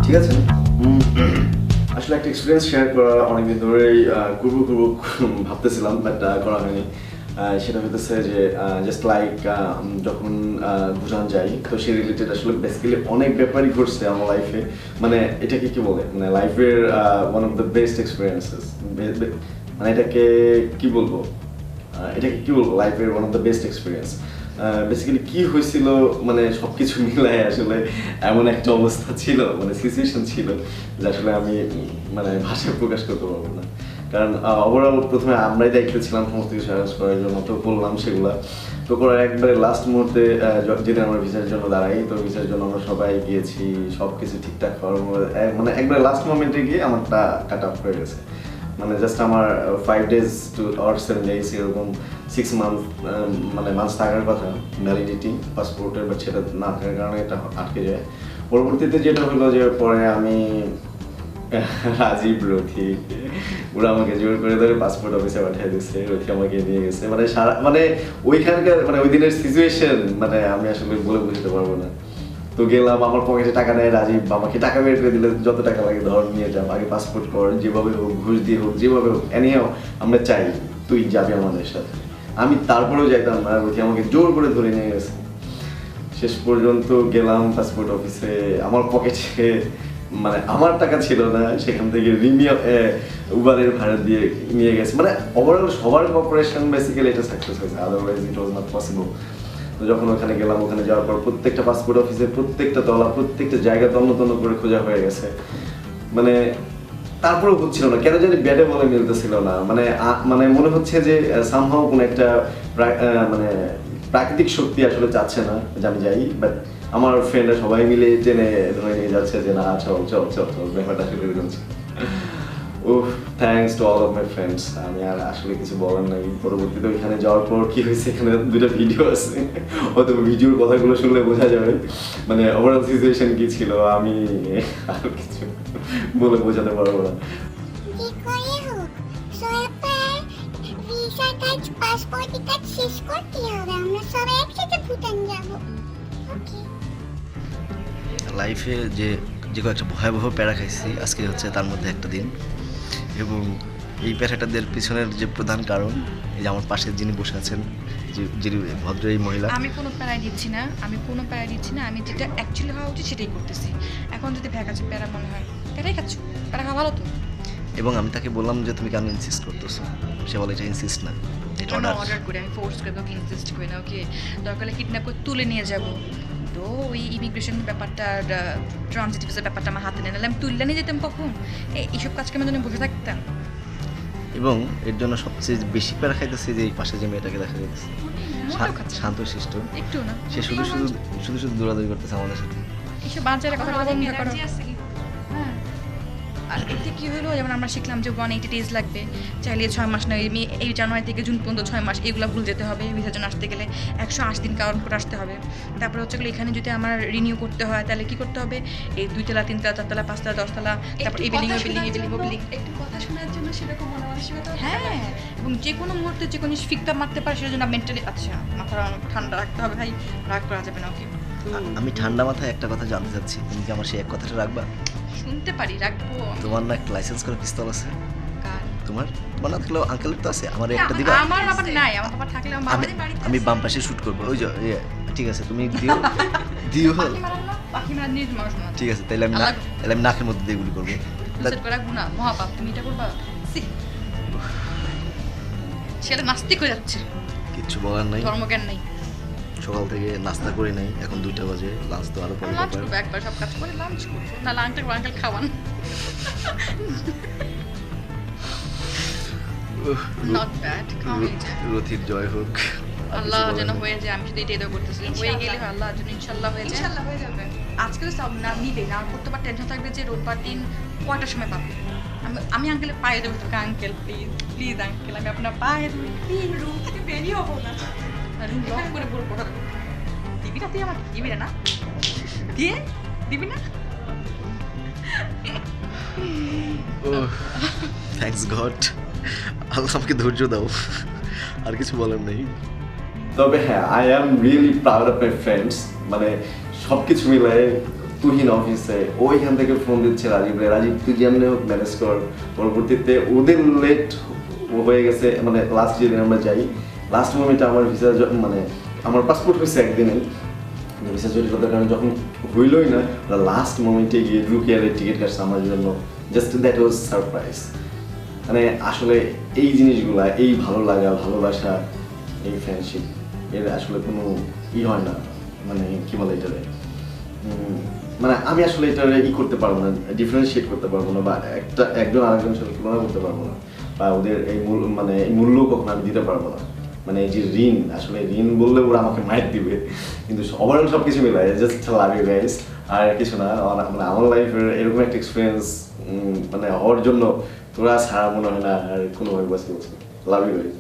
ঠিক আছে। আসলে একটা এক্সপিরিয়েন্স শেয়ার করা অনেকদিন ধরেই করবো ভাবতেছিলাম, বাট করা হয়নি। সেটা হতেছে যে জাস্ট লাইক যখন ভুটান যাই, তো সেই রিলেটেড আসলে বেসিক্যালি অনেক ব্যাপারই ঘটছে আমার লাইফে। মানে এটাকে কি বলে, মানে লাইফের one of the best experiences, মানে এটাকে কি বলবো লাইফের one of the best experience. Basically কি হয়েছিল, মানে সব কিছু মিলায় আসলে এমন একটা অবস্থা ছিল, মানে সিচুয়েশন ছিল যে আসলে আমি মানে ভাষায় প্রকাশ করতে পারবো না। কারণ ওভারঅল প্রথমে আমরাই দায়িত্ব ছিলাম সমস্ত কিছু অ্যারেঞ্জ করার জন্য, তো করলাম সেগুলা। তো করার একবারে লাস্ট মুহূর্তে যেদিন আমরা ভিসার জন্য দাঁড়াই, তো ভিসার জন্য আমরা সবাই গিয়েছি, সব কিছু ঠিকঠাক করার মানে একবারে লাস্ট মোমেন্টে গিয়ে আমারটা কাট আপ হয়ে গেছে। মানে জাস্ট আমার 5 days to or 7 days এরকম 6 month মানে মাস থাকার কথা ভ্যালিডিটি পাসপোর্টের, বাট সেটা না থাকার কারণে এটা আটকে যায়। পরবর্তীতে যেটা হলো যে পরে আমি রাজীব, রথি, ওরা আমাকে জোর করে ধরে পাসপোর্ট অফিসে পাঠিয়ে দিচ্ছে, রথি আমাকে নিয়ে গেছে। মানে সারা মানে ওইখানকার মানে ওই দিনের সিচুয়েশন মানে আমি আসলে বলে বুঝতে পারবো না। তো গেলাম, আমার পকেটে টাকা নেয় রাজীব, আমাকে টাকা বের করে দিলে যত টাকা লাগে ধর নিয়ে যাও, আগে পাসপোর্ট কর, যেভাবে হোক ঘুষ দিয়ে হোক যেভাবে হোক এনিহাও আমরা চাই তুই যাবি আমাদের সাথে। আমি তারপরেও যাইতাম না, রথি আমাকে জোর করে ধরে নিয়ে গেছে। শেষ পর্যন্ত গেলাম পাসপোর্ট অফিসে, আমার পকেটে মানে আমার টাকা ছিল না, সেখান থেকে উবারের ভাড়া দিয়ে নিয়ে গেছে। মানে ওভারঅল সবার কর্পোরেশন বেসিক্যালি এটা সাকসেস হয়েছে, otherwise it was not possible. তো যখন ওখানে গেলাম, ওখানে যাওয়ার পর প্রত্যেকটা পাসপোর্ট অফিসে প্রত্যেকটা তলা প্রত্যেকটা জায়গা তন্ন তন্ন করে খোঁজা হয়ে গেছে। মানে তারপরেও হচ্ছিল না, কেন জানি ব্যাডে বলে মিলতেছিল না। মানে মানে মনে হচ্ছে যে সামহাও কোনো একটা মানে প্রাকৃতিক শক্তি আসলে চাচ্ছে না যে আমি যাই, বাট আমার ফ্রেন্ডরা সবাই মিলে টেনে ধরে নিয়ে যাচ্ছে যে না চল চল চল চল, ব্যাপারটা আসলে এরকম ছিল। Oh, thanks to all of my friends. আমি আর আসলে কিছু বলার নাই। পরবর্তীতে ওইখানে যাওয়ার পর কি হয়েছে, এখানে দুটো ভিডিও আছে, হয়তো ভিডিওর কথাগুলো শুনলে বোঝা যাবে মানে ওভারঅল সিচুয়েশন কি ছিল। আমি আর কিছু বলে বোঝাতে পারবো না। যে করে হোক সবার ভিসা কাজ পাসপোর্ট কাজ শেষ করতে হবে, আমরা সবাই একসাথে ভুটান যাব। ওকে লাইফে যে যে কয়েকটা ভয়াবহ প্যারা খাইছি, আজকে হচ্ছে তার মধ্যে একটা দিন। এবং এই প্যারাটাদের পিছনের যে প্রধান কারণ, এই যে আমার পাশে যিনি বসে আছেন, যিনি ভদ্র এই মহিলা। আমি কোনো প্যারাই দিচ্ছি না, আমি যেটা অ্যাকচুয়ালি হওয়া উচিত সেটাই করতেছি। এখন যদি ভ্যাক আছে প্যারা মনে হয়, প্যারাই খাচ্ছ, প্যারা খাওয়া ভালো তো। এবং আমি তাকে বললাম যে তুমি কেন ইনসিস্ট করতেছো, সে বলে এটা ইনসিস্ট না, এটা অর্ডার করে আমি ফোর্স করে ওকে ইনসিস্ট করি না, ওকে দরকার হলে কিডন্যাপ করে তুলে নিয়ে যাবো। তো ওই ইমিগ্রেশন ব্যাপারটা, ট্রানজিট ভিসার ব্যাপারটা আমার হাতে নিয়ে আমি তুললে নিয়ে যেতাম কখন, এইসব কাজকে আমি জন্য বসে থাকতাম। এবং এর জন্য সবচেয়ে বেশি প্যারা খাইতেছে যে এই পাশে যে মেয়েটাকে দেখা যাচ্ছে, শান্ত শিষ্ট, একটু না সে শুধু শুধু শুধু শুধু দৌড়াদৌড়ি করতেছে আমাদের সাথে। এইসব বাচ্চারা কথা বন্ধ করো। হ্যাঁ, আর এতে কী হলো, যেমন আমরা শিখলাম যে 180 days লাগবে, চাইলে 6 মাস নয়, এই জানুয়ারি থেকে জুন পর্যন্ত 6 মাস এগুলো ভুল যেতে হবে। ভিসার জন্য আসতে গেলে 180 দিন কাউন্ট করে আসতে হবে। তারপরে হচ্ছে এখানে যদি আমার রিনিউ করতে হয় তাহলে কী করতে হবে, এই 2 তলা 3 তলা 4 তলা 5 তলা 10 তলা, তারপর এই বিল্ডিং একটু কথা শোনার জন্য সেরকম মনোমানসিকতা। হ্যাঁ, এবং যে কোনো মুহূর্তে যে কোনো ফিকটা মারতে পারে, সেটার জন্য মেন্টালি আচ্ছা মাথা ঠান্ডা রাখতে হবে ভাই, রাগ করা যাবে না। ওকে, আমি ঠান্ডা মাথায় একটা কথা জানতে চাচ্ছি, তুমি কি আমার সেই এক কথাটা রাখবা? শুনতে পারি, রাখবো। তোমার না একটা লাইসেন্স করা পিস্তল আছে? কার? তোমার তোমার না থাকলেও আঙ্কেলের তো আছে, আমার একটা দিবা? আমার বাবার নাই, আমার বাবা থাকলে আমার আমি বাবারই বাড়িতে আমি বাম পাশে শুট করবো, ওই যে ঠিক আছে তুমি দিও দিও হল, পাখি মারা নিজ মানুষ না। ঠিক আছে, তাহলে আমি নাকের মধ্যে দিয়ে গুলি করবো। সুসাইড করা গুনাহ, মহাপাপ, তুমি এটা করবা? সি, ছেলে নাস্তিক হয়ে যাচ্ছে, কিচ্ছু বলার নাই, ধর্মজ্ঞান নাই। সকাল থেকে নাস্তা করি নাই, এখন 2টা বাজে, লাঞ্চ তো আরো পরে লাঞ্চ করবো। করবো, একবার সব কাজ করে লাঞ্চ করবো, না লাঞ্চটা আঙ্কেল খাওয়ান। নট ব্যাড, রথির জয় হোক, আল্লাহ যেন হয়ে যায়। আমি শুধু এটাই দোয়া করতেছি, হয়ে গেলে আল্লাহ যেন ইনশাল্লাহ হয়ে যায়। ইনশাআল্লাহ হয়ে যাবে। আজকে তো সব না নিবে না, করতে পার টেনশন থাকবে যে রোববার দিন কয়টার সময় পাবে। আমি আঙ্কেলের পায়ে দেবো, তোকে আঙ্কেল প্লিজ প্লিজ আঙ্কেল, আমি আপনার পায়ে দেবো প্লিজ। রুম থেকে বেরিয়ে হবো না। রুম লক করে বলবো, দিবি না তুই আমাকে? দিবি না? দিয়ে দিবি না? থ্যাঙ্কস গড, আল্লাহ আমাকে ধৈর্য দাও, আর কিছু বলার নেই। তবে হ্যাঁ, I am really proud of my friends. মানে সব কিছু মিলায় তুহিন অফিসে ওইখান থেকে ফোন দিচ্ছে রাজীবরে, রাজীব তুই যেমনি হোক ম্যানেজ কর। পরবর্তীতে ওদের লেট হয়ে গেছে, মানে লাস্ট যেদিন আমরা যাই লাস্ট মোমেন্টে আমার ভিসা মানে আমার পাসপোর্ট হয়েছে একদিনে, ভিসা জটিলতার কারণে যখন হইলই না, লাস্ট মোমেন্টে গিয়ে রুকিয়ারের টিকিট কাটছে আমার জন্য। Just that was surprise. মানে আসলে এই জিনিসগুলা, এই ভালো লাগা, ভালোবাসা, এই ফ্রেন্ডশিপ এর আসলে কোনো হয় না, মানে কি বলে এটারে, মানে আমি আসলে এটার করতে পারবো না, ডিফারেন্সিয়েট করতে পারবো না, বা একজন আরেকজনের সাথে তুলনা করতে পারবো না, বা ওদের এই মানে এই মূল্য কখনো আমি দিতে পারবো না। মানে এই যে ঋণ, আসলে ঋণ বললে ওরা আমাকে মাইর দিবে, কিন্তু ওভারঅল সব কিছু মিলাই জাস্ট লাভ ইউ গাইস। আর কিছু না, মানে আমার লাইফের এরকম একটা এক্সপিরিয়েন্স মানে হওয়ার জন্য তোরা ছাড়া মনে হয় না আর কোনোভাবে বাঁচতে পারছি। Love you guys.